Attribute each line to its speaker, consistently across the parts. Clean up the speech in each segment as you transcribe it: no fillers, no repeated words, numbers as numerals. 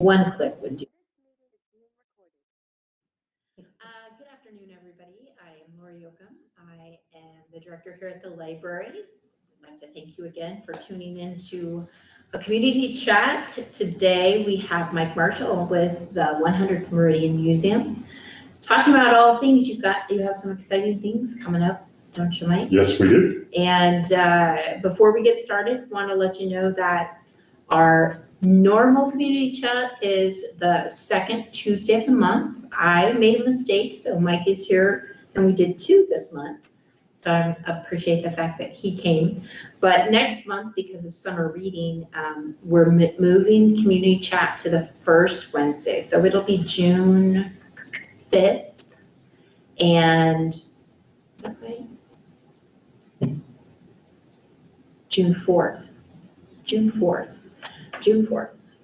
Speaker 1: One click would do. Good afternoon, everybody. I am Lori Yoakum. I am the director here at the library. I'd like to thank you again for tuning in to a community chat. Today we have Mike Marshall with the 100th Meridian Museum, talking about all things you have some exciting things coming up, don't you, Mike?
Speaker 2: Yes, we do.
Speaker 1: And before we get started, want to let you know that our normal community chat is the second Tuesday of the month. I made a mistake, so Mike is here, and we did two this month. So I appreciate the fact that he came. But next month, because of summer reading, we're moving community chat to the first Wednesday. So it'll be June 5th. And is that right? June 4th. June 4th.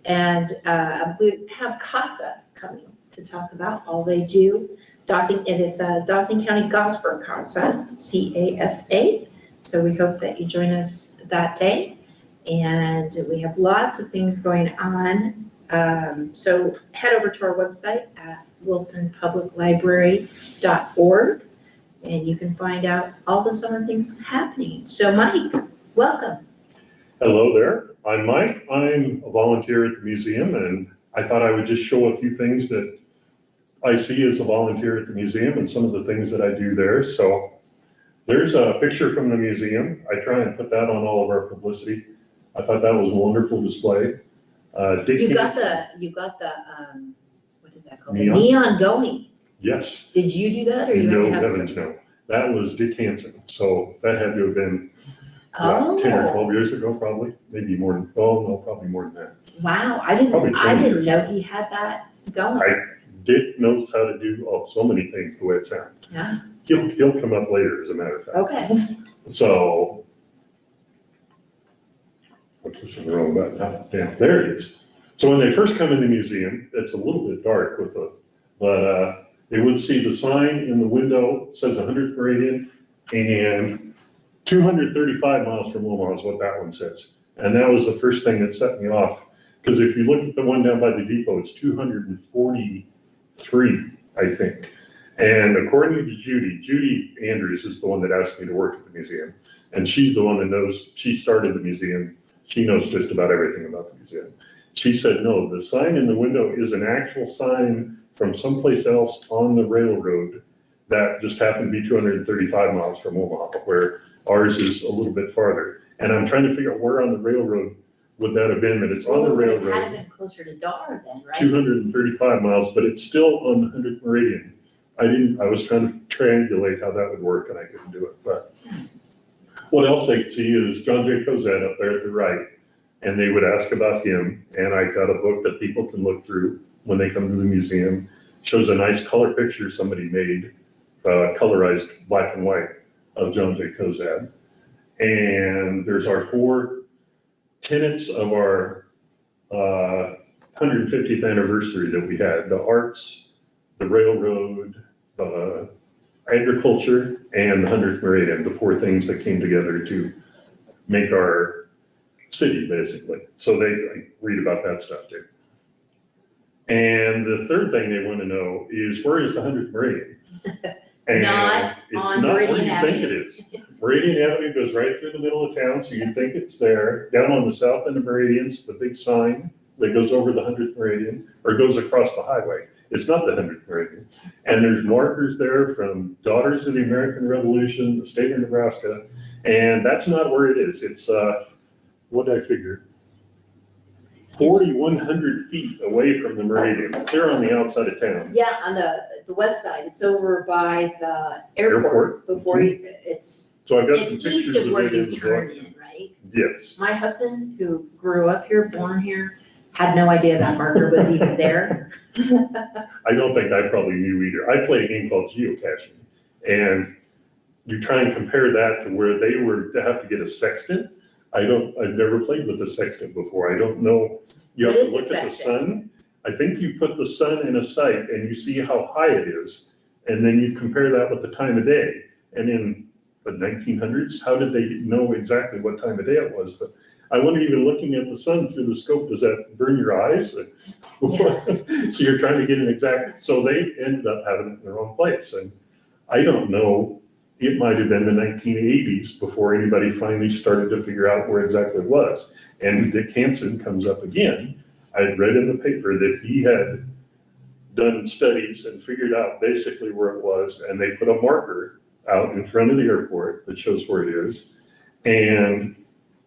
Speaker 1: And we have CASA coming to talk about all they do. It's a Dawson County Gospel CASA, C-A-S-A. So we hope that you join us that day. And we have lots of things going on. So head over to our website at wilsonpubliclibrary.org and you can find out all the summer things happening. So Mike, welcome.
Speaker 2: Hello there. I'm Mike. I'm a volunteer at the museum, and I thought I would just show a few things that I see as a volunteer at the museum and some of the things that I do there. So there's a picture from the museum. I try and put that on all of our publicity. I thought that was a wonderful display.
Speaker 1: You got the what is that called?
Speaker 2: Neon?
Speaker 1: The neon going.
Speaker 2: Yes.
Speaker 1: Did you do that, or you
Speaker 2: No,
Speaker 1: had to have
Speaker 2: heavens no. That was Dick Hansen. So that had to have been 10 or 12 years ago, probably, maybe more than, probably more than that.
Speaker 1: Wow, I didn't know he had that going.
Speaker 2: Dick knows how to do so many things the way it sounds.
Speaker 1: Yeah.
Speaker 2: He'll come up later, as a matter of fact.
Speaker 1: Okay.
Speaker 2: So, I'm pushing the wrong button. Yeah, there it is. So when they first come in the museum, it's a little bit dark but they would see the sign in the window, it says 100th Meridian, and 235 miles from Omaha is what that one says. And that was the first thing that set me off. Because if you look at the one down by the depot, it's 243, I think. And according to Judy Andrews is the one that asked me to work at the museum. And she's the one that knows, she started the museum. She knows just about everything about the museum. She said, no, the sign in the window is an actual sign from someplace else on the railroad that just happened to be 235 miles from Omaha, where ours is a little bit farther. And I'm trying to figure out where on the railroad would that have been, but it's on the railroad.
Speaker 1: It had been closer to Dar then, right?
Speaker 2: 235 miles, but it's still on the 100th Meridian. I was trying to triangulate how that would work, and I couldn't do it. But what else they'd see is John J. Cozad up there at the right, and they would ask about him. And I got a book that people can look through when they come to the museum. Shows a nice color picture somebody made, colorized black and white, of John J. Cozad. And there's our 4 tenets of our 150th anniversary that we had: the arts, the railroad, the agriculture, and the 100th Meridian, the 4 things that came together to make our city, basically. So they read about that stuff too. And the third thing they want to know is, where is the 100th Meridian? And it's not where you think it is. Meridian Avenue goes right through the middle of town, so you'd think it's there. Down on the south end of Meridian's the big sign that goes over the 100th Meridian, or goes across the highway. It's not the 100th Meridian. And there's markers there from Daughters of the American Revolution, the state of Nebraska, and that's not where it is. It's, what did I figure? 4,100 feet away from the Meridian. They're on the outside of town.
Speaker 1: Yeah, on the west side. It's over by the airport. Before it's.
Speaker 2: So I've got some
Speaker 1: It's
Speaker 2: pictures
Speaker 1: east of where
Speaker 2: it
Speaker 1: you
Speaker 2: in the
Speaker 1: turn
Speaker 2: book.
Speaker 1: in, right?
Speaker 2: Yes.
Speaker 1: My husband, who grew up here, born here, had no idea that marker was even there.
Speaker 2: I don't think I probably knew either. I play a game called geocaching, and you try and compare that to where they were to have to get a sextant. I've never played with a sextant before. I don't know. You have to look at the sun. I think you put the sun in a site and you see how high it is, and then you compare that with the time of day. And in the 1900s, how did they know exactly what time of day it was? But I wasn't even looking at the sun through the scope. Does that burn your eyes? So you're trying to get an exact, so they ended up having it in the wrong place. And I don't know, it might have been the 1980s before anybody finally started to figure out where exactly it was. And Dick Hansen comes up again. I had read in the paper that he had done studies and figured out basically where it was, and they put a marker out in front of the airport that shows where it is. And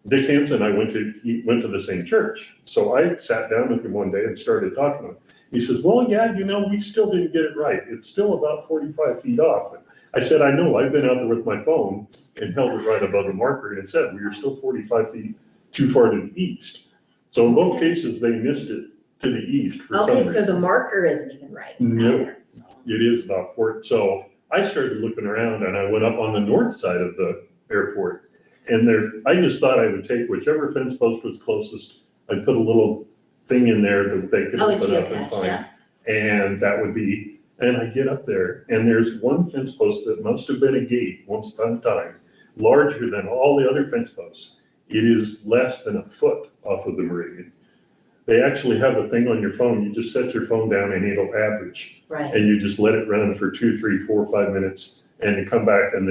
Speaker 2: Dick Hansen and I he went to the same church. So I sat down with him one day and started talking to him. He says, well, yeah, we still didn't get it right. It's still about 45 feet off. And I said, I know, I've been out there with my phone and held it right above the marker, and it said, we are still 45 feet too far to the east. So in both cases, they missed it to the east for some reason.
Speaker 3: Okay, so the marker isn't even right.
Speaker 2: No, it is about 4. So I started looking around and I went up on the north side of the airport. And I just thought I would take whichever fence post was closest. I'd put a little thing in there that they could open up and find.
Speaker 3: Yeah.
Speaker 2: And that would be, and I get up there and there's one fence post that must have been a gate once upon a time, larger than all the other fence posts. It is less than a foot off of the Meridian. They actually have a thing on your phone. You just set your phone down and it'll average.
Speaker 3: Right.
Speaker 2: And you just let it run for 2, 3, 4, 5 minutes and you come back. And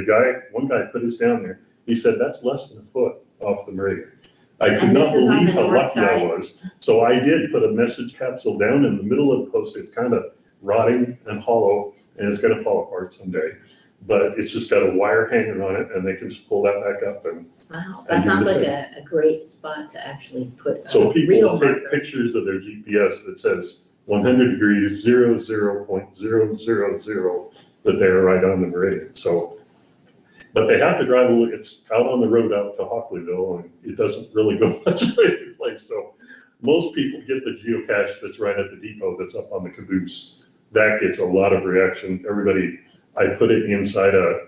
Speaker 2: one guy put his down there. He said, that's less than a foot off the Meridian. I could not believe how lucky I was. So I did put a message capsule down in the middle of the post. It's kind of rotting and hollow and it's going to fall apart someday. But it's just got a wire hanging on it and they can just pull that back up. And
Speaker 3: wow, that sounds like a great spot to actually put
Speaker 2: so
Speaker 3: a
Speaker 2: people
Speaker 3: real
Speaker 2: will take
Speaker 3: marker.
Speaker 2: pictures of their GPS that says 100 degrees 00.000 that they're right on the meridian. So, but they have to drive a little, it's out on the road out to Hockleyville and it doesn't really go much later place. So most people get the geocache that's right at the depot that's up on the caboose. That gets a lot of reaction. I put it inside an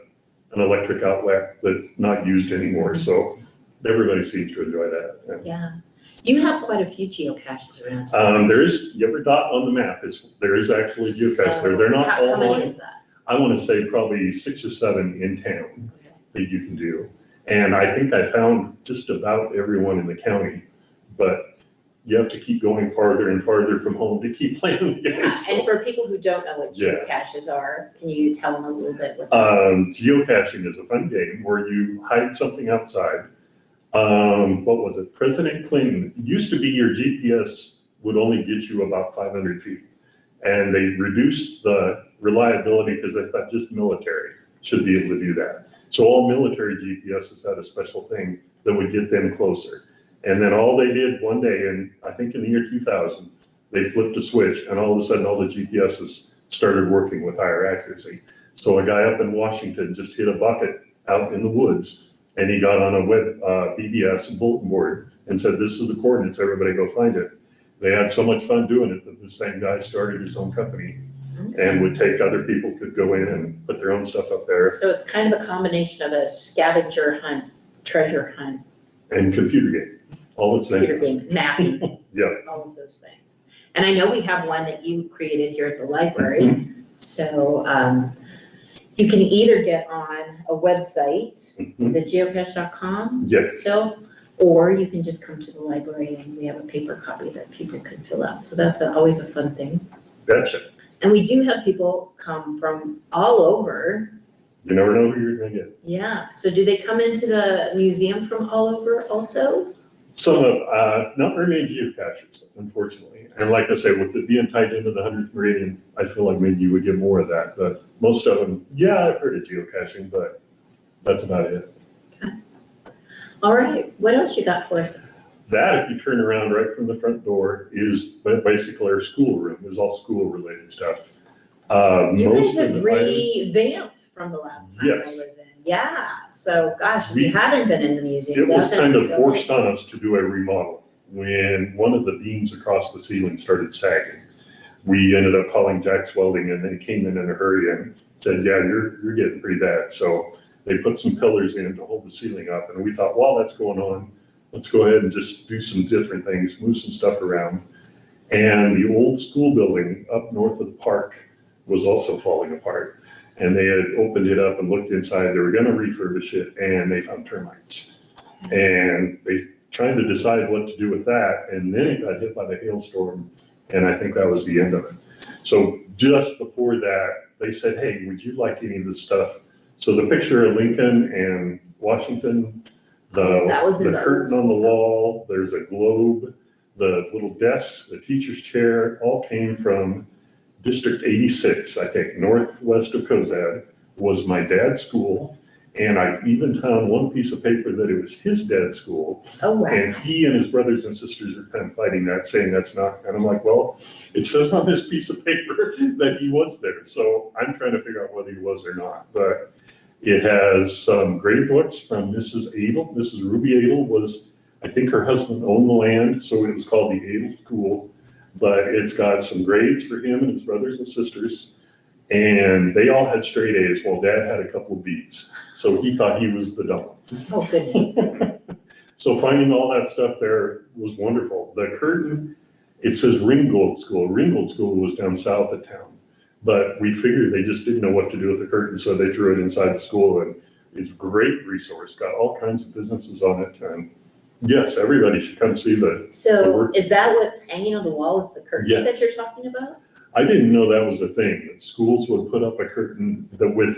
Speaker 2: electric outlet that's not used anymore. So everybody seems to enjoy that.
Speaker 3: Yeah. You have quite a few geocaches around town.
Speaker 2: Every dot on the map there is actually geocache there. They're not all
Speaker 3: How many
Speaker 2: on.
Speaker 3: is that?
Speaker 2: I want to say probably 6 or 7 in town that you can do. And I think I found just about everyone in the county, but you have to keep going farther and farther from home to keep playing the game.
Speaker 3: Yeah,
Speaker 2: So,
Speaker 3: and for people who don't know what
Speaker 2: Yeah.
Speaker 3: geocaches are, can you tell them a little bit what that is?
Speaker 2: geocaching is a fun game where you hide something outside. What was it? President Clinton, it used to be your GPS would only get you about 500 feet. And they reduced the reliability because they thought just military should be able to do that. So all military GPSs had a special thing that would get them closer. And then all they did one day, and I think in the year 2000, they flipped a switch and all of a sudden all the GPSs started working with higher accuracy. So a guy up in Washington just hit a bucket out in the woods and he got on a web BBS bulletin board and said, this is the coordinates, everybody go find it. They had so much fun doing it that the same guy started his own company and would take other people could go in and put their own stuff up there.
Speaker 3: So it's kind of a combination of a scavenger hunt, treasure hunt,
Speaker 2: And computer game, all its
Speaker 3: computer
Speaker 2: name.
Speaker 3: game, mapping.
Speaker 2: Yeah.
Speaker 3: All of those things. And I know we have one that you created here at the library. So you can either get on a website, is it geocache.com
Speaker 2: Yes.
Speaker 3: still? Or you can just come to the library and we have a paper copy that people can fill out. So that's always a fun thing.
Speaker 2: Gotcha.
Speaker 3: And we do have people come from all over.
Speaker 2: You never know who you're gonna get.
Speaker 3: Yeah. So do they come into the museum from all over also?
Speaker 2: Some of, not very many geocachers, unfortunately. And like I say, with it being tied into the 100th Meridian, I feel like maybe you would get more of that. But most of them, yeah, I've heard of geocaching, but that's about it.
Speaker 3: All right. What else you got for us?
Speaker 2: That, if you turn around right from the front door, is basically our school room. Is all school related stuff.
Speaker 3: You
Speaker 2: Most
Speaker 3: guys
Speaker 2: of
Speaker 3: have
Speaker 2: the items-
Speaker 3: revamped from the last time I
Speaker 2: Yes.
Speaker 3: was in. Yeah. So gosh, if you
Speaker 2: We-
Speaker 3: haven't been in the museum,
Speaker 2: It was kind of
Speaker 3: definitely go
Speaker 2: forced
Speaker 3: in.
Speaker 2: on us to do a remodel. When one of the beams across the ceiling started sagging, we ended up calling Jack's Welding and they came in a hurry and said, yeah, you're getting pretty bad. So they put some pillars in to hold the ceiling up. And we thought, while that's going on, let's go ahead and just do some different things, move some stuff around. And the old school building up north of the park was also falling apart. And they had opened it up and looked inside. They were going to refurbish it and they found termites. And they trying to decide what to do with that, and then it got hit by the hailstorm, and I think that was the end of it. So just before that, they said, hey, would you like any of this stuff? So the picture of Lincoln and Washington,
Speaker 3: That was in
Speaker 2: the
Speaker 3: the
Speaker 2: curtain on the
Speaker 3: old
Speaker 2: wall, there's a globe, the little desks, the teacher's chair, all came from District 86, I think, northwest of Cozad, was my dad's school. And I've even found one piece of paper that it was his dad's school.
Speaker 3: Oh, wow.
Speaker 2: And he and his brothers and sisters are kind of fighting that, saying that's not, and I'm like, well, it says on this piece of paper that he was there. So I'm trying to figure out whether he was or not. But it has some great books from Mrs. Adel. Mrs. Ruby Adel was, I think her husband owned the land, so it was called the Adel School. But it's got some grades for him and his brothers and sisters. And they all had straight A's, while Dad had a couple of B's. So he thought he was the dumb one.
Speaker 3: Oh, goodness.
Speaker 2: So finding all that stuff there was wonderful. The curtain, it says Ringgold School. Ringgold School was down south of town. But we figured they just didn't know what to do with the curtain, so they threw it inside the school. And it's a great resource, got all kinds of businesses on it. And yes, everybody should come see the
Speaker 3: So
Speaker 2: work.
Speaker 3: is that what's hanging on the wall, is the curtain
Speaker 2: Yes.
Speaker 3: that you're talking about?
Speaker 2: I didn't know that was a thing, that schools would put up a curtain that with,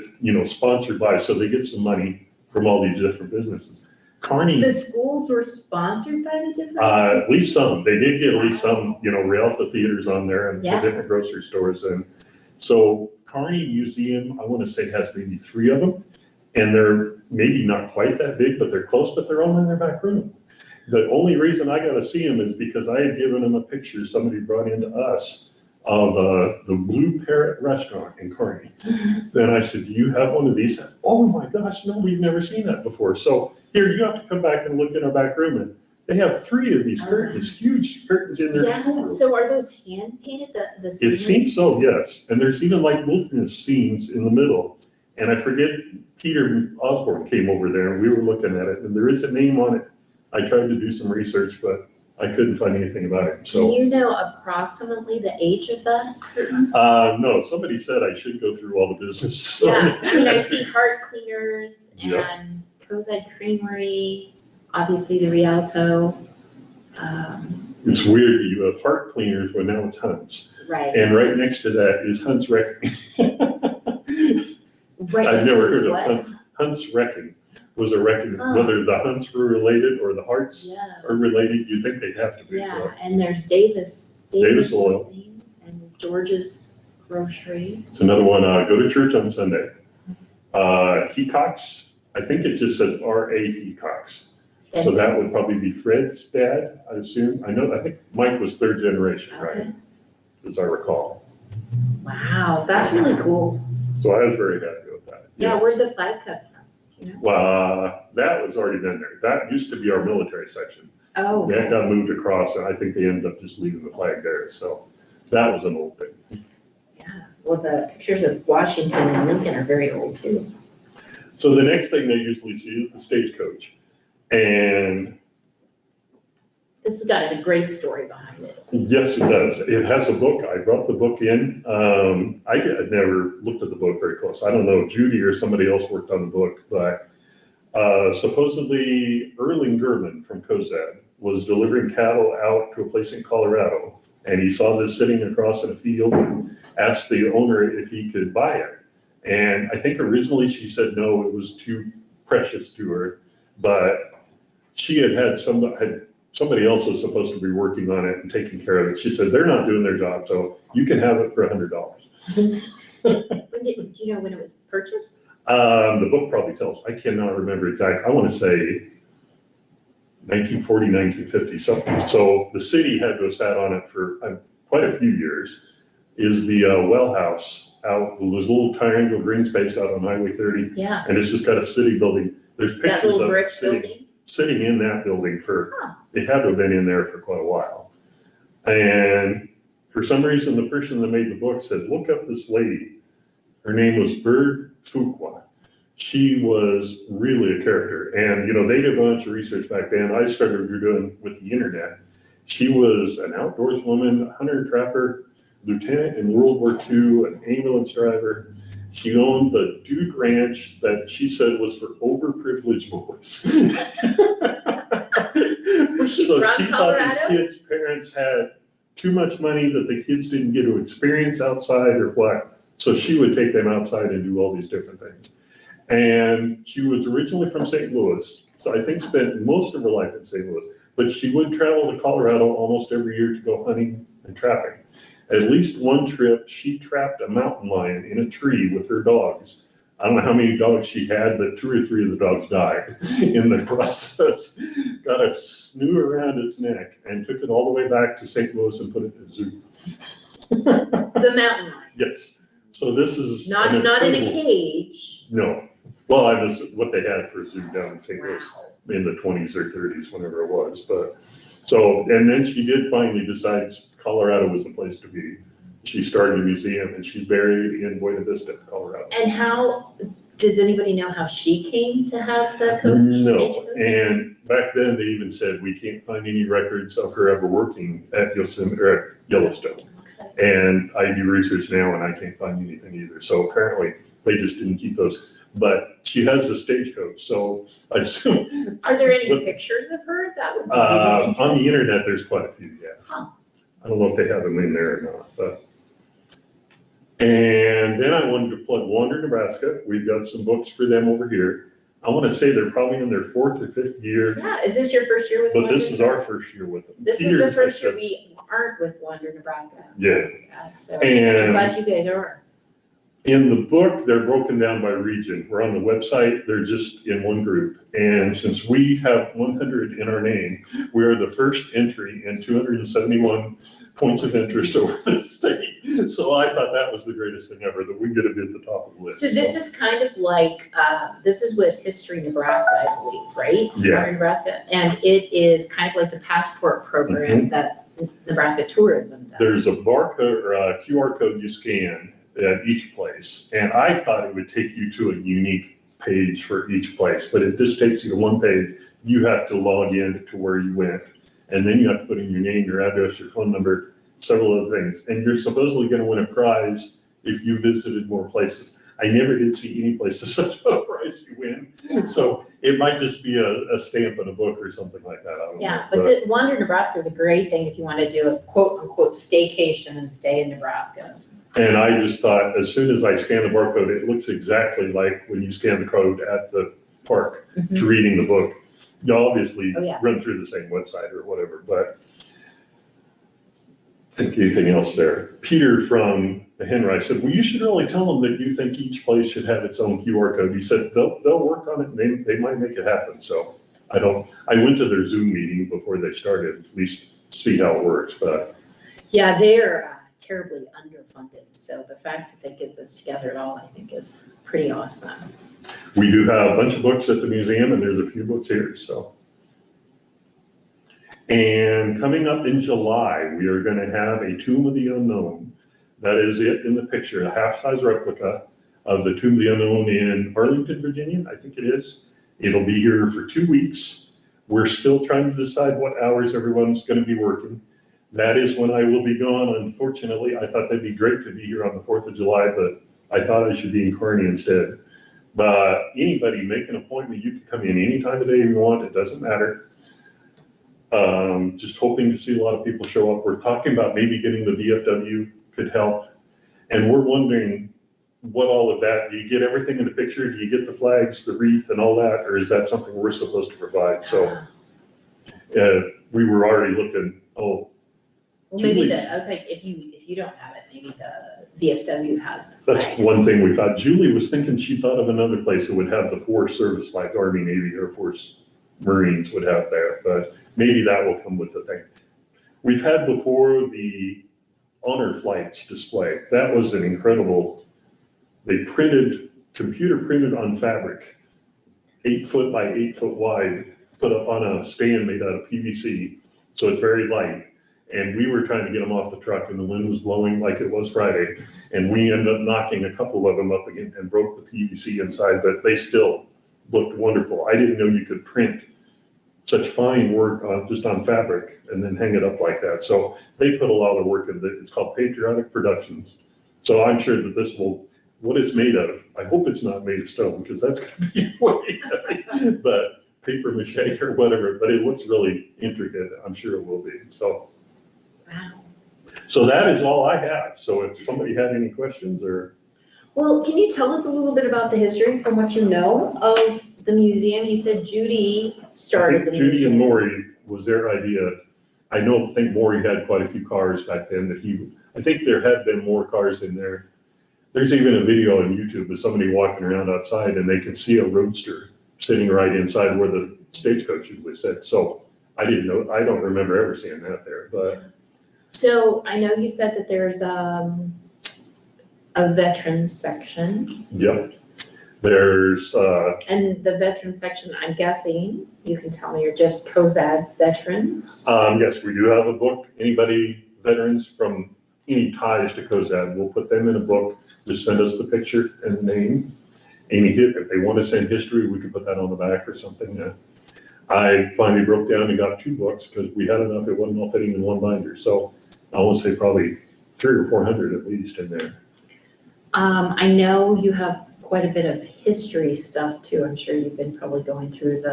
Speaker 2: sponsored by, so they get some money from all these different businesses. Kearney,
Speaker 3: The schools were sponsored by the different?
Speaker 2: at least some, they did get at least some, Rialto theaters on there and the
Speaker 3: Yeah.
Speaker 2: different grocery stores. And so Kearney Museum, I want to say has maybe 3 of them. And they're maybe not quite that big, but they're close, but they're all in their back room. The only reason I got to see them is because I had given them a picture somebody brought into us of the Blue Parrot restaurant in Kearney. Then I said, do you have one of these? Oh my gosh, no, we've never seen that before. So here, you have to come back and look in our back room, and they have 3 of these curtains, huge curtains in their
Speaker 3: Yeah,
Speaker 2: schoolroom.
Speaker 3: so are those hand painted, the
Speaker 2: It
Speaker 3: scenery?
Speaker 2: seems so, yes. And there's even like wilderness scenes in the middle. And I forget, Peter Osborne came over there and we were looking at it, and there is a name on it. I tried to do some research, but I couldn't find anything about it,
Speaker 3: Do
Speaker 2: so.
Speaker 3: you know approximately the age of the curtain?
Speaker 2: No, somebody said I should go through all the business. so-
Speaker 3: Yeah, I mean, I see Heart Cleaners
Speaker 2: Yep.
Speaker 3: and Cozad Creamery, obviously the Rialto.
Speaker 2: It's weird, you have Heart Cleaners, but now it's Hunt's.
Speaker 3: Right.
Speaker 2: And right next to that is Hunt's Wrecking.
Speaker 3: Right
Speaker 2: I've
Speaker 3: next to
Speaker 2: never
Speaker 3: is
Speaker 2: heard of
Speaker 3: what?
Speaker 2: Hunt's Wrecking was a wrecking,
Speaker 3: Oh.
Speaker 2: whether the Hunts were related or the Hearts
Speaker 3: Yeah,
Speaker 2: are related, you'd think they'd have to be.
Speaker 3: yeah,
Speaker 2: but
Speaker 3: and there's Davis
Speaker 2: Oil.
Speaker 3: something, and George's Grocery.
Speaker 2: It's another one, go to church on Sunday. Hecox, I think it just says R.A. Hecox. So that would
Speaker 3: Dentist.
Speaker 2: probably be Fred's dad, I assume. I think Mike was 3rd generation, right?
Speaker 3: Okay.
Speaker 2: As I recall.
Speaker 3: Wow, that's really cool.
Speaker 2: So I was very happy with that.
Speaker 3: Yeah,
Speaker 2: Yes.
Speaker 3: where'd the flag come from? Do you know?
Speaker 2: Well, that was already been there. That used to be our military section.
Speaker 3: Oh,
Speaker 2: That
Speaker 3: okay.
Speaker 2: got moved across, and I think they ended up just leaving the flag there. So that was an old thing.
Speaker 3: Yeah, well, the pictures of Washington and Lincoln are very old too.
Speaker 2: So the next thing they usually see is the stagecoach. And
Speaker 3: This has got a great story behind it.
Speaker 2: yes, it does. It has a book. I brought the book in. I had never looked at the book very close. I don't know if Judy or somebody else worked on the book, but supposedly Erling German from Cozad was delivering cattle out to a place in Colorado. And he saw this sitting across in a field and asked the owner if he could buy it. And I think originally she said no, it was too precious to her. But she had somebody else was supposed to be working on it and taking care of it. She said, they're not doing their job, so you can have it for $100.
Speaker 3: Do you know when it was purchased?
Speaker 2: The book probably tells, I cannot remember exactly, I want to say 1940, 1950, something. So the city had to have sat on it for quite a few years. Is the well house out, there's a little triangle green space out on Highway 30,
Speaker 3: Yeah,
Speaker 2: and it's just got a city building. There's
Speaker 3: that
Speaker 2: pictures
Speaker 3: little
Speaker 2: of
Speaker 3: brick
Speaker 2: it sitting.
Speaker 3: building.
Speaker 2: Sitting in that building
Speaker 3: Huh.
Speaker 2: it had to have been in there for quite a while. And for some reason, the person that made the book said, look up this lady. Her name was Bird Fuqua. She was really a character. And, they did a bunch of research back then. I started doing with the internet. She was an outdoorswoman, hunter trapper, lieutenant in World War II, an ambulance driver. She owned the Dude Ranch that she said was for overprivileged boys. So
Speaker 1: from
Speaker 2: she thought these
Speaker 1: Colorado?
Speaker 2: kids' parents had too much money that the kids didn't get to experience outside or what. So she would take them outside and do all these different things. And she was originally from St. Louis, so I think spent most of her life in St. Louis. But she would travel to Colorado almost every year to go hunting and trapping. At least one trip, she trapped a mountain lion in a tree with her dogs. I don't know how many dogs she had, but 2 or 3 of the dogs died in the process. Got a snoo around its neck and took it all the way back to St. Louis and put it in the zoo.
Speaker 1: The mountain lion,
Speaker 2: Yes, so this is.
Speaker 1: not
Speaker 2: an
Speaker 1: in a
Speaker 2: incredible-
Speaker 1: cage.
Speaker 2: No, well, I was what they had for a zoo down in St. Louis
Speaker 1: Wow.
Speaker 2: in the 20s or 30s, whenever it was, but. So, and then she did finally decide Colorado was the place to be. She started a museum and she's buried in Buena Vista, Colorado.
Speaker 1: And how, does anybody know how she came to have the coach?
Speaker 2: No,
Speaker 1: stagecoach?
Speaker 2: and back then they even said, we can't find any records of her ever working at Yosemite or at Yellowstone. And I do research now and I can't find anything either. So apparently they just didn't keep those. But she has a stagecoach, so I assume.
Speaker 1: Are there any
Speaker 2: But,
Speaker 1: pictures of her? That would be really
Speaker 2: on the
Speaker 1: interesting.
Speaker 2: internet, there's quite a few, yeah.
Speaker 1: Huh.
Speaker 2: I don't know if they have them in there or not, but. And then I wanted to plug Wander, Nebraska. We've got some books for them over here. I want to say they're probably in their 4th or 5th year,
Speaker 1: Yeah, is this your first year with
Speaker 2: but
Speaker 1: Wander?
Speaker 2: this is our first year with them.
Speaker 1: This is
Speaker 2: Peter
Speaker 1: the first year
Speaker 2: said-
Speaker 1: we aren't with Wander, Nebraska.
Speaker 2: Yeah,
Speaker 1: Yeah, so
Speaker 2: And-
Speaker 1: I'm glad you guys are.
Speaker 2: in the book, they're broken down by region. We're on the website, they're just in one group. And since we have 100 in our name, we are the first entry in 271 points of interest over the state. So I thought that was the greatest thing ever, that we get to be at the top of the list.
Speaker 1: So this is kind of like, this is with History Nebraska, I believe, right?
Speaker 2: Yeah.
Speaker 1: Wander, Nebraska, and it is kind of like the passport program that Nebraska Tourism does.
Speaker 2: There's a barcode or a QR code you scan at each place. And I thought it would take you to a unique page for each place, but it just takes you to one page. You have to log in to where you went. And then you have to put in your name, your address, your phone number, several other things. And you're supposedly going to win a prize if you visited more places. I never did see any places such a prize you win. So it might just be a stamp in a book or something like that. I don't know.
Speaker 1: Yeah, but the Wander, Nebraska is a great thing if you want to do a quote unquote staycation and stay in Nebraska.
Speaker 2: And I just thought, as soon as I scan the barcode, it looks exactly like when you scan the code at the park to reading the book. You obviously
Speaker 1: Oh, yeah.
Speaker 2: run through the same website or whatever, but I think anything else there. Peter from the Henry said, well, you should really tell them that you think each place should have its own QR code. He said, they'll work on it and they might make it happen. So I went to their Zoom meeting before they started, at least see how it works, but.
Speaker 1: Yeah, they're terribly underfunded, so the fact that they get this together at all, I think is pretty awesome.
Speaker 2: We do have a bunch of books at the museum and there's a few books here, so. And coming up in July, we are going to have a Tomb of the Unknown. That is it in the picture, a half-size replica of the Tomb of the Unknown in Arlington, Virginia, I think it is. It'll be here for 2 weeks. We're still trying to decide what hours everyone's going to be working. That is when I will be gone, unfortunately. I thought that'd be great to be here on the 4th of July, but I thought I should be in Kearney instead. But anybody, make an appointment. You can come in any time of day you want. It doesn't matter. Just hoping to see a lot of people show up. We're talking about maybe getting the VFW could help. And we're wondering what all of that, do you get everything in the picture? Do you get the flags, the wreath and all that? Or is that something we're supposed to provide? So we were already looking,
Speaker 1: Well, maybe
Speaker 2: Julie's-
Speaker 1: I was like, if you don't have it, maybe the VFW has the
Speaker 2: that's
Speaker 1: flags.
Speaker 2: one thing we thought. Julie was thinking she thought of another place that would have the 4 service, like Army, Navy, Air Force, Marines would have there, but maybe that will come with the thing. We've had before the honor flights display. That was an incredible, they computer printed on fabric, 8 foot by 8 foot wide, put up on a stand made out of PVC. So it's very light. And we were trying to get them off the truck and the wind was blowing like it was Friday. And we ended up knocking a couple of them up again and broke the PVC inside, but they still looked wonderful. I didn't know you could print such fine work just on fabric and then hang it up like that. So they put a lot of work into it. It's called Patriotic Productions. So I'm sure that this will, what it's made of, I hope it's not made of stone because that's going to be way heavy. But paper mache or whatever, but it looks really intricate. I'm sure it will be, so.
Speaker 3: Wow.
Speaker 2: So that is all I have. So if somebody had any questions or.
Speaker 3: Well, can you tell us a little bit about the history from what you know of the museum? You said Judy started the museum.
Speaker 2: Judy and Maury was their idea. I think Maury had quite a few cars back then I think there had been more cars in there. There's even a video on YouTube of somebody walking around outside and they can see a roadster sitting right inside where the stagecoach usually sits. So I don't remember ever seeing that there, but.
Speaker 3: So I know you said that there's a veterans section.
Speaker 2: Yep. There's,
Speaker 3: And the veterans section, I'm guessing, you can tell me, you're just COSAD veterans?
Speaker 2: yes, we do have a book. Anybody, veterans from any ties to COSAD, we'll put them in a book. Just send us the picture and name. If they want to send history, we can put that on the back or something. I finally broke down and got 2 books because we had enough. It wasn't all fitting in one binder. So I want to say probably 300 or 400 at least in there.
Speaker 3: I know you have quite a bit of history stuff too. I'm sure you've been probably going through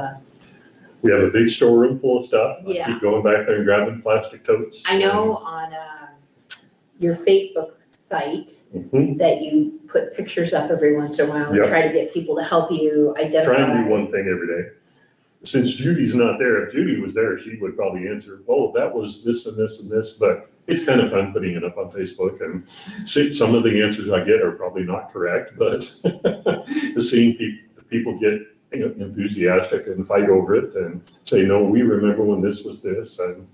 Speaker 2: We have a big storeroom full of stuff.
Speaker 3: Yeah.
Speaker 2: I keep going back there and grabbing plastic totes.
Speaker 3: I know on your Facebook site
Speaker 2: Mhm.
Speaker 3: that you put pictures up every once in a while and
Speaker 2: Yep.
Speaker 3: try to get people to help you identify.
Speaker 2: Try and do one thing every day. Since Judy's not there, if Judy was there, she would probably answer, oh, that was this and this and this, but it's kind of fun putting it up on Facebook, and some of the answers I get are probably not correct, but seeing people get enthusiastic and fight over it and say, no, we remember when this was this, and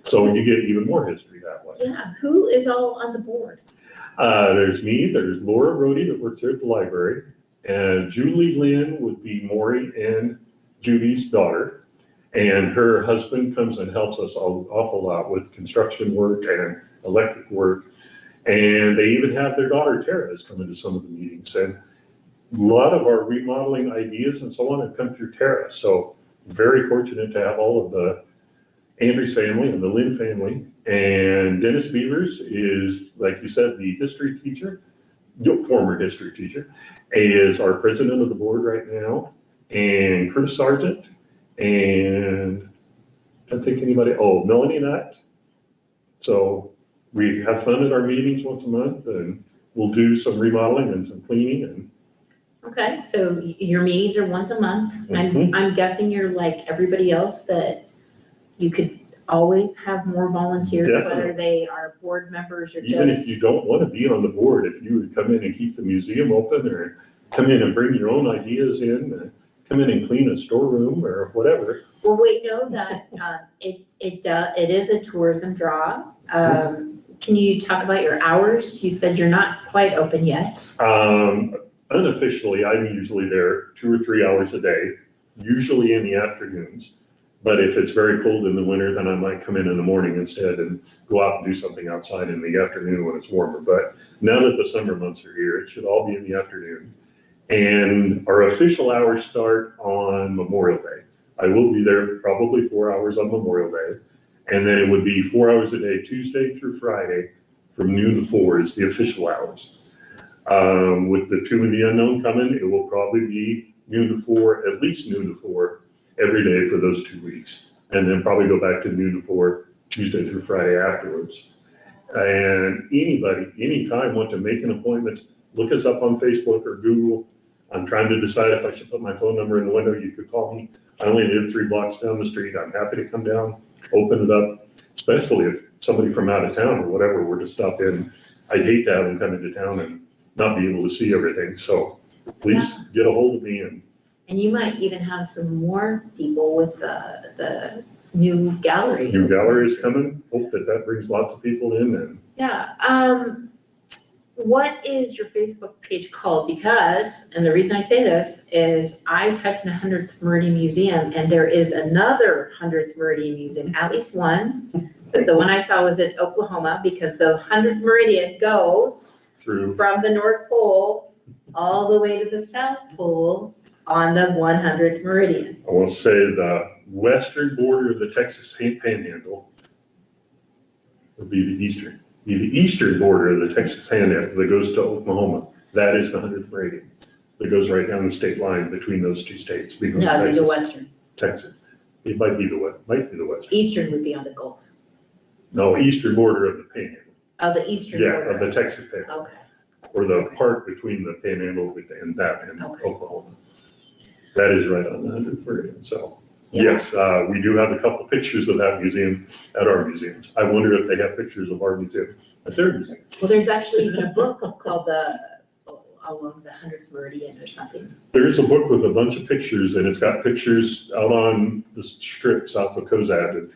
Speaker 2: so you get even more history that way.
Speaker 3: Yeah, who is all on the board?
Speaker 2: There's me, there's Laura Rhodey that works here at the library, and Julie Lynn would be Maury and Judy's daughter, and her husband comes and helps us an awful lot with construction work and electric work, and they even have their daughter Tara has come into some of the meetings, and a lot of our remodeling ideas and so on have come through Tara, so very fortunate to have all of the Andrews family and the Lynn family. And Dennis Beavers is, like you said, the history teacher, former history teacher, is our president of the board right now. And Chris Sargent, and I don't think anybody, Melanie and I. So we have fun at our meetings once a month, and we'll do some remodeling and some cleaning. And
Speaker 3: Okay, so your meetings are once a month. I'm guessing you're like everybody else that you could always have more volunteers,
Speaker 2: Definitely.
Speaker 3: whether they are board members or
Speaker 2: even if
Speaker 3: just.
Speaker 2: you don't want to be on the board, if you would come in and keep the museum open, or come in and bring your own ideas in, or come in and clean a storeroom or whatever.
Speaker 3: Well, we know that it is a tourism draw. Can you talk about your hours? You said you're not quite open yet.
Speaker 2: Unofficially, I'm usually there 2 or 3 hours a day, usually in the afternoons. But if it's very cold in the winter, then I might come in the morning instead and go out and do something outside in the afternoon when it's warmer. But now that the summer months are here, it should all be in the afternoon. And our official hours start on Memorial Day. I will be there probably 4 hours on Memorial Day. And then it would be 4 hours a day, Tuesday through Friday, from noon to 4 is the official hours. With the Tomb of the Unknown coming, it will probably be noon to 4, at least noon to 4 every day for those 2 weeks. And then probably go back to noon to 4, Tuesday through Friday afterwards. And anybody, anytime want to make an appointment, look us up on Facebook or Google. I'm trying to decide if I should put my phone number in the window. You could call me. I only live 3 blocks down the street. I'm happy to come down, open it up, especially if somebody from out of town or whatever were to stop in. I'd hate to have them come into town and not be able to see everything. So please get a hold of me.
Speaker 3: And you might even have some more people with the new gallery.
Speaker 2: New gallery is coming. Hope that brings lots of people in. And
Speaker 3: Yeah. What is your Facebook page called? Because, and the reason I say this is I typed in 100th Meridian Museum and there is another 100th Meridian Museum, at least one. But the one I saw was in Oklahoma because the 100th Meridian goes
Speaker 2: through
Speaker 3: from the North Pole all the way to the South Pole on the 100th Meridian.
Speaker 2: I want to say the western border of the Texas Panhandle would be the eastern border of the Texas Panhandle that goes to Oklahoma. That is the 100th Meridian that goes right down the state line between those 2 states.
Speaker 3: No, it'd be the western.
Speaker 2: Texas. It might be the west.
Speaker 3: Eastern would be on the Gulf.
Speaker 2: No, eastern border of the Panhandle.
Speaker 3: Oh, the eastern
Speaker 2: Yeah,
Speaker 3: border.
Speaker 2: of the Texas Panhandle,
Speaker 3: Okay,
Speaker 2: or the part between the Panhandle and that and
Speaker 3: Okay.
Speaker 2: Oklahoma. That is right on the 100th Meridian, so.
Speaker 3: Yeah.
Speaker 2: Yes, we do have a couple pictures of that museum at our museums. I wonder if they have pictures of our museum at their museum.
Speaker 3: well, there's actually even a book called Along the 100th Meridian or something.
Speaker 2: There is a book with a bunch of pictures, and it's got pictures out on the strip south of Cozad, and,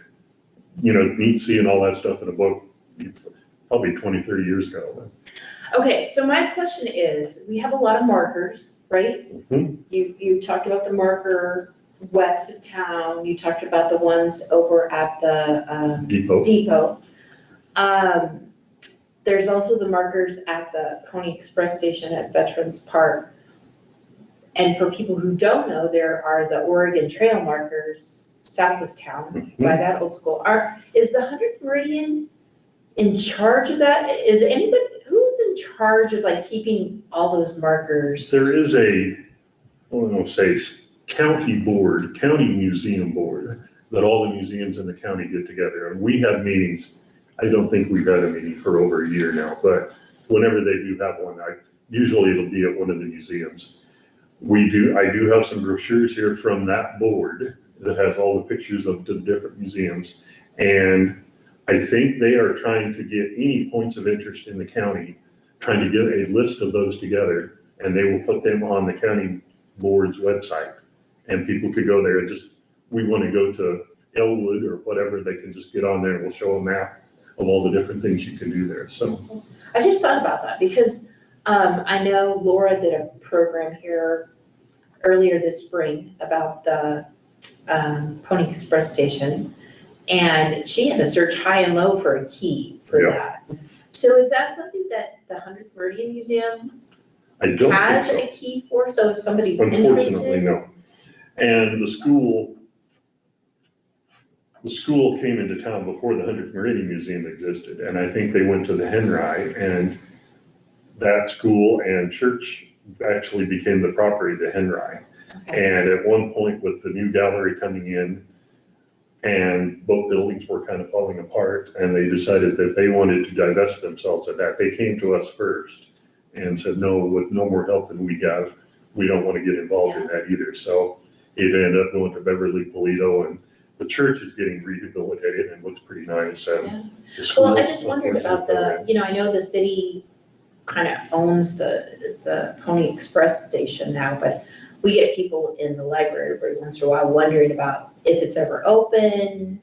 Speaker 2: Meetsy and all that stuff in a book, probably 20, 30 years ago.
Speaker 3: Okay, so my question is, we have a lot of markers, right?
Speaker 2: Mhm.
Speaker 3: You talked about the marker west of town, you talked about the ones over at the
Speaker 2: Depot.
Speaker 3: There's also the markers at the Pony Express station at Veterans Park. And for people who don't know, there are the Oregon Trail markers south of town by that old school. Is the 100th Meridian in charge of that? Is anybody, who's in charge of like keeping all those markers?
Speaker 2: There is I don't say county museum board, that all the museums in the county get together, and we have meetings. I don't think we've had a meeting for over a year now, but whenever they do have one, usually it'll be at one of the museums. I do have some brochures here from that board that has all the pictures of the different museums, and I think they are trying to get any points of interest in the county, trying to get a list of those together, and they will put them on the county board's website. And people could go there and we want to go to Elwood or whatever, they can just get on there and we'll show a map of all the different things you can do there, so.
Speaker 3: I just thought about that because I know Laura did a program here earlier this spring about the Pony Express station. And she had to search high and low for a key for that. So is that something that the 100th Meridian Museum
Speaker 2: I don't
Speaker 3: has
Speaker 2: think
Speaker 3: a key for? So if somebody's
Speaker 2: so. Unfortunately,
Speaker 3: interested?
Speaker 2: no. And the school came into town before the 100th Meridian Museum existed, and I think they went to the Henry, and that school and church actually became the property of the Henry.
Speaker 3: Okay.
Speaker 2: And at one point with the new gallery coming in, and both buildings were kind of falling apart, and they decided that they wanted to divest themselves of that. They came to us first and said, no, with no more help than we have, we don't want to get involved in that either. So it ended up going to Beverly Polito, and the church is getting rehabilitated and looks pretty nice. And the school,
Speaker 3: Well, I just wondered about I know the city kind of owns the Pony Express station now, but we get people in the library every once in a while wondering about if it's ever open,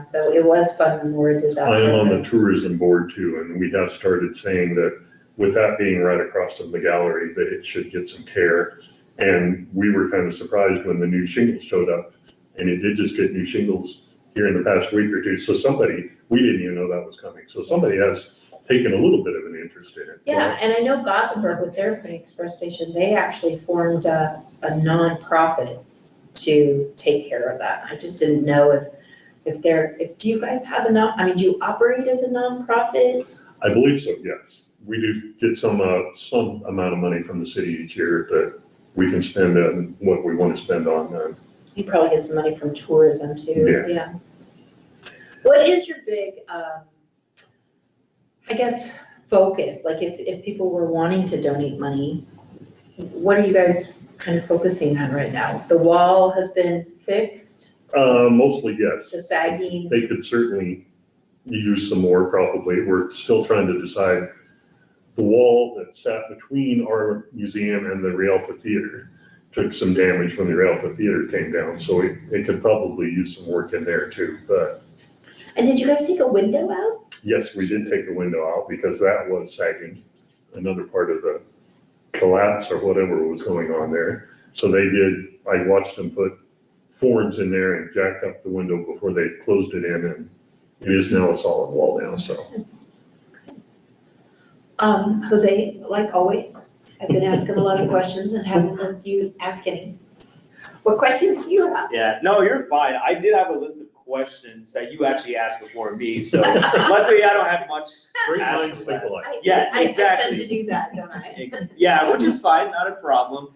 Speaker 3: so it was fun when Laura did that.
Speaker 2: I am on the tourism board too, and we have started saying that with that being right across from the gallery, that it should get some care. And we were kind of surprised when the new shingles showed up, and it did just get new shingles here in the past week or two. So we didn't even know that was coming. So somebody has taken a little bit of an interest in it.
Speaker 3: Yeah, and I know Gothenburg with their Pony Express station, they actually formed a nonprofit to take care of that. I just didn't know do you guys have do you operate as a nonprofit?
Speaker 2: I believe so, yes. We do get some amount of money from the city each year that we can spend on what we want to spend on.
Speaker 3: You probably get some money from tourism too, yeah. What is your big, focus? Like if people were wanting to donate money, what are you guys kind of focusing on right now? The wall has been fixed?
Speaker 2: Mostly, yes.
Speaker 3: The sagging?
Speaker 2: They could certainly use some more probably. We're still trying to decide. The wall that sat between our museum and the Rialto Theater took some damage when the Rialto Theater came down, so it could probably use some work in there too.
Speaker 3: And did you guys take a window out?
Speaker 2: Yes, we did take the window out because that was sagging, another part of the collapse or whatever was going on there. So I watched them put forms in there and jacked up the window before they closed it in, and it is now a solid wall now, so.
Speaker 3: Jose, like always, I've been asking a lot of questions and haven't let you ask any. What questions do you have?
Speaker 4: Yeah, no, you're fine. I did have a list of questions that you actually asked before me, so luckily I don't have much.
Speaker 2: Great
Speaker 4: to ask
Speaker 2: minds
Speaker 4: for
Speaker 2: think
Speaker 4: that.
Speaker 2: alike.
Speaker 4: Yeah,
Speaker 3: I tend
Speaker 4: exactly.
Speaker 3: to do that, don't I?
Speaker 4: Yeah, which is fine, not a problem.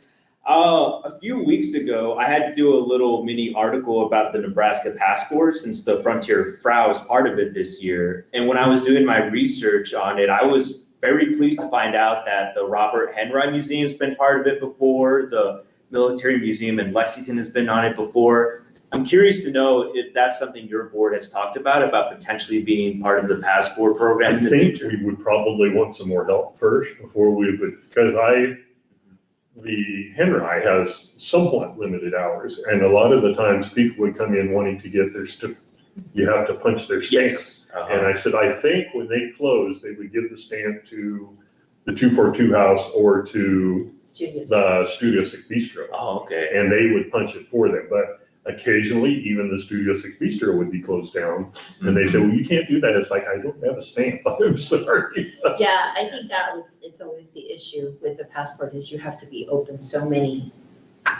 Speaker 4: A few weeks ago, I had to do a little mini article about the Nebraska passport since the Frontier FRA was part of it this year. And when I was doing my research on it, I was very pleased to find out that the Robert Henry Museum's been part of it before. The Military Museum in Lexington has been on it before. I'm curious to know if that's something your board has talked about potentially being part of the passport program
Speaker 2: I
Speaker 4: in the
Speaker 2: think
Speaker 4: future.
Speaker 2: we would probably want some more help first before we would, because the Henry has somewhat limited hours, and a lot of the times people would come in wanting to get their you have to punch their stamp.
Speaker 4: Yes.
Speaker 2: And I said, I think when they close, they would give the stamp to the 242 house or to the Studio Six Bistro,
Speaker 4: Oh, okay.
Speaker 2: and they would punch it for them. But occasionally, even the Studio Six Bistro would be closed down, and they say, well, you can't do that. It's like, I don't have a stamp. I'm sorry.
Speaker 3: Yeah, I think it's always the issue with the passport is you have to be open so many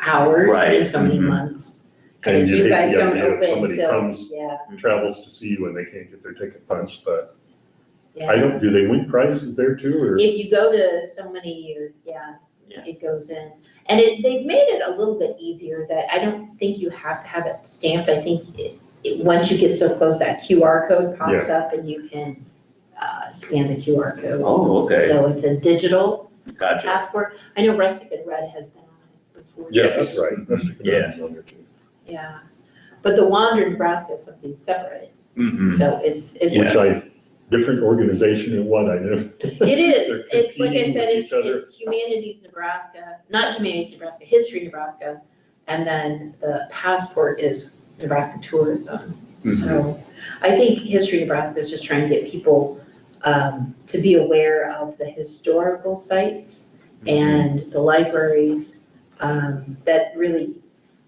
Speaker 3: hours
Speaker 4: Right.
Speaker 3: and so many
Speaker 4: Mhm.
Speaker 3: months. And if
Speaker 2: you
Speaker 3: you
Speaker 2: hate
Speaker 3: guys
Speaker 2: the
Speaker 3: don't
Speaker 2: idea if
Speaker 3: open
Speaker 2: somebody
Speaker 3: until,
Speaker 2: comes,
Speaker 3: yeah,
Speaker 2: travels to see you and they can't get their ticket punched, but
Speaker 3: yeah.
Speaker 2: I don't, do they win prizes there too, or?
Speaker 3: If you go to so many,
Speaker 4: Yeah.
Speaker 3: it goes in. And they've made it a little bit easier that I don't think you have to have it stamped. I think once you get so close, that QR code pops up and you can scan the QR code.
Speaker 4: Oh, okay.
Speaker 3: So it's a digital
Speaker 4: Gotcha.
Speaker 3: passport. I know Rustic and Red has been on it before.
Speaker 2: Yeah, that's right. That's the
Speaker 4: Yeah.
Speaker 2: conundrum on there too.
Speaker 3: Yeah. But the Wander Nebraska is something separate.
Speaker 4: Mhm.
Speaker 3: So it's.
Speaker 2: Which different organization and what, I know.
Speaker 3: It is,
Speaker 2: They're
Speaker 3: it's like I
Speaker 2: competing
Speaker 3: said,
Speaker 2: with each other.
Speaker 3: it's Humanities Nebraska, not Humanities Nebraska, History Nebraska, and then the passport is Nebraska Tourism. So I think History Nebraska is just trying to get people to be aware of the historical sites and the libraries that really,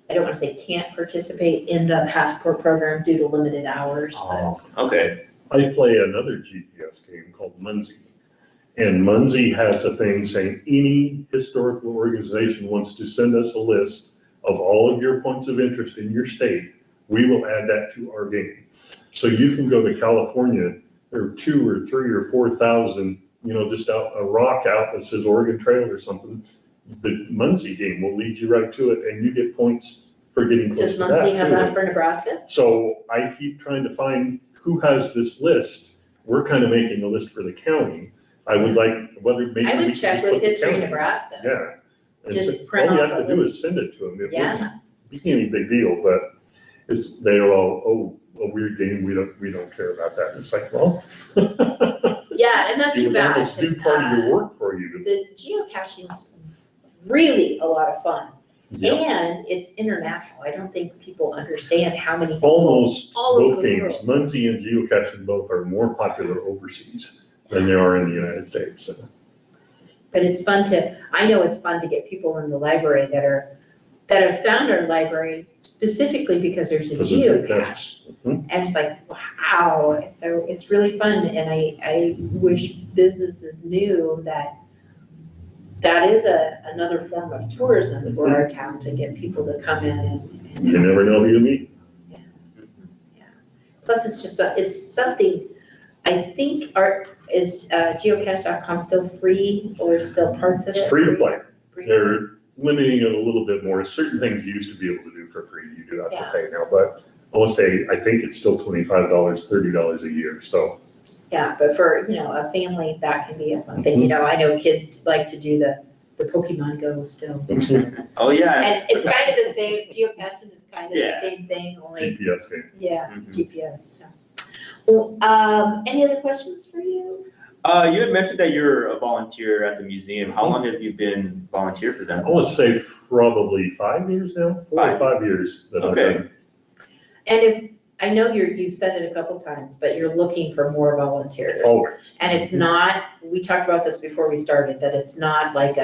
Speaker 3: I don't want to say can't participate in the passport program due to limited hours, but.
Speaker 4: Oh, okay.
Speaker 2: I play another GPS game called Munzie. And Munzie has a thing saying any historical organization wants to send us a list of all of your points of interest in your state, we will add that to our game. So you can go to California, there are 2 or 3 or 4,000, just out a rock out that says Oregon Trail or something. The Munzie game will lead you right to it, and you get points for getting close
Speaker 3: Does
Speaker 2: to that.
Speaker 3: Muncie have
Speaker 2: too.
Speaker 3: that for Nebraska?
Speaker 2: So I keep trying to find who has this list. We're kind of making a list for the county. I would like, whether maybe.
Speaker 3: I
Speaker 2: we
Speaker 3: would
Speaker 2: could
Speaker 3: check
Speaker 2: just
Speaker 3: with
Speaker 2: put the
Speaker 3: History
Speaker 2: county.
Speaker 3: Nebraska.
Speaker 2: Yeah. And
Speaker 3: Just
Speaker 2: so
Speaker 3: print
Speaker 2: all you
Speaker 3: off
Speaker 2: have
Speaker 3: a
Speaker 2: to do is
Speaker 3: list.
Speaker 2: send it to them. It
Speaker 3: Yeah.
Speaker 2: wouldn't be any big deal, but they're all, oh, a weird game, we don't care about that. It's like, well.
Speaker 3: Yeah, and that's
Speaker 2: It
Speaker 3: too
Speaker 2: would
Speaker 3: bad,
Speaker 2: almost do
Speaker 3: 'cause,
Speaker 2: part of your work for you.
Speaker 3: the geocaching's really a lot of fun.
Speaker 2: Yep.
Speaker 3: And it's international. I don't think people understand how many people.
Speaker 2: Almost
Speaker 3: all over
Speaker 2: both
Speaker 3: the
Speaker 2: games,
Speaker 3: world.
Speaker 2: Munzie and geocaching both are more popular overseas than they are in the United States. So.
Speaker 3: But it's fun I know it's fun to get people in the library that have found our library specifically because there's a
Speaker 2: Because of
Speaker 3: geocache.
Speaker 2: Mhm.
Speaker 3: And it's like, wow, so it's really fun, and I wish businesses knew that is another form of tourism for our town, to get people to come in and.
Speaker 2: You never know who you meet.
Speaker 3: Plus, it's something, I think, is geocache.com still free, or still parts of it?
Speaker 2: It's free to play.
Speaker 3: Free?
Speaker 2: They're limiting it a little bit more. Certain things you used to be able to do for free, you do have to pay now, but I want to say, I think it's still $25, $30 a year, so.
Speaker 3: Yeah, but for, a family, that can be a fun thing. I know kids like to do the Pokemon Go still.
Speaker 4: Oh, yeah.
Speaker 3: And it's kind of the same, geocaching is kind of the
Speaker 4: Yeah.
Speaker 3: same thing, only,
Speaker 2: GPS game.
Speaker 3: yeah,
Speaker 4: Mhm.
Speaker 3: GPS, so. Well, any other questions for you?
Speaker 4: You had mentioned that you're a volunteer at the museum. How long have you been volunteer for them?
Speaker 2: I want to say probably 5 years now, 4 or 5 years that I've
Speaker 4: Okay.
Speaker 2: done.
Speaker 3: And if, I know you've said it a couple times, but you're looking for more volunteers.
Speaker 2: Always.
Speaker 3: And it's not, we talked about this before we started, that it's not like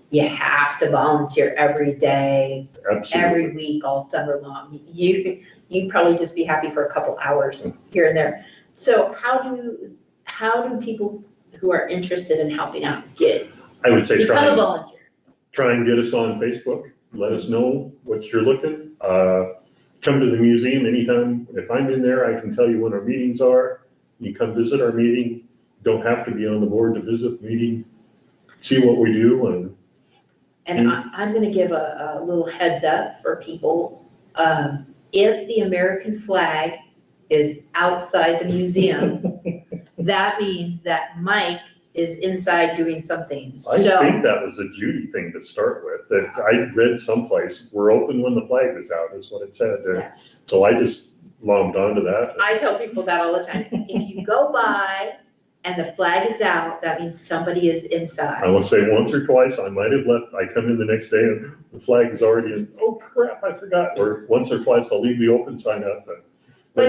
Speaker 3: you have to volunteer every day,
Speaker 2: Absolutely.
Speaker 3: every week, all summer long. You'd probably just be happy for a couple hours here and there. So how do people who are interested in helping out
Speaker 2: I would say
Speaker 3: become a volunteer?
Speaker 2: try and get us on Facebook. Let us know what you're looking. Come to the museum anytime. If I'm in there, I can tell you when our meetings are. You come visit our meeting. Don't have to be on the board to visit the meeting. See what we do,
Speaker 3: And I'm gonna give a little heads up for people. If the American flag is outside the museum, that means that Mike is inside doing something,
Speaker 2: I
Speaker 3: so.
Speaker 2: think that was a Judy thing to start with, that I read someplace, we're open when the flag is out, is what it said.
Speaker 3: Yeah.
Speaker 2: So I just logged onto that.
Speaker 3: I tell people that all the time. If you go by and the flag is out, that means somebody is
Speaker 2: I
Speaker 3: inside.
Speaker 2: will say once or twice, I might have left, I come in the next day and the flag is already in, oh crap, I forgot. Or once or twice, I'll leave the open sign up, but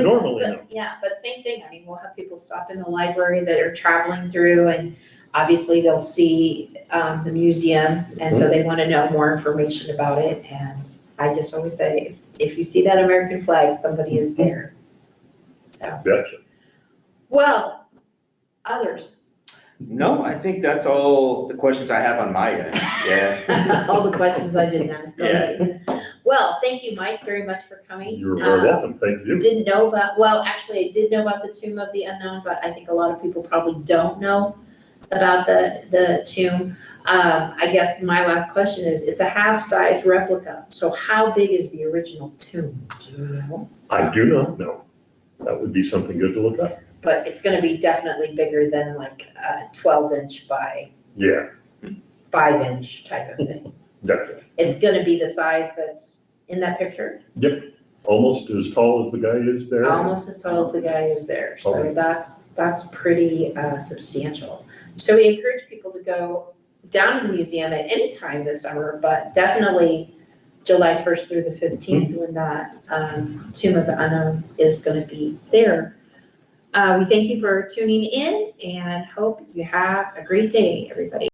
Speaker 2: normally no.
Speaker 3: Yeah, but same thing. I mean, we'll have people stop in the library that are traveling through, and obviously they'll see the museum, and so they want to know more information about it. And I just always say, if you see that American flag, somebody is there. So,
Speaker 2: Gotcha.
Speaker 3: well, others.
Speaker 4: No, I think that's all the questions I have on my end. Yeah.
Speaker 3: All the questions I didn't ask.
Speaker 4: Yeah.
Speaker 3: Well, thank you, Mike, very much for coming.
Speaker 2: You're very welcome, thank you.
Speaker 3: Didn't know about, well, actually, I did know about the Tomb of the Unknown, but I think a lot of people probably don't know about the tomb. I guess my last question is, it's a half-size replica, so how big is the original tomb? Do you know?
Speaker 2: I do not know. That would be something good to look up.
Speaker 3: But it's gonna be definitely bigger than like a 12-inch by
Speaker 2: Yeah,
Speaker 3: 5-inch type of thing.
Speaker 2: definitely.
Speaker 3: It's gonna be the size that's in that picture,
Speaker 2: Almost as tall as the guy is there.
Speaker 3: almost as tall as the guy is there, so
Speaker 2: Okay.
Speaker 3: that's pretty substantial. So we encourage people to go down to the museum at any time this summer, but definitely July 1st through the 15th when that Tomb of the Unknown is gonna be there. We thank you for tuning in and hope you have a great day, everybody.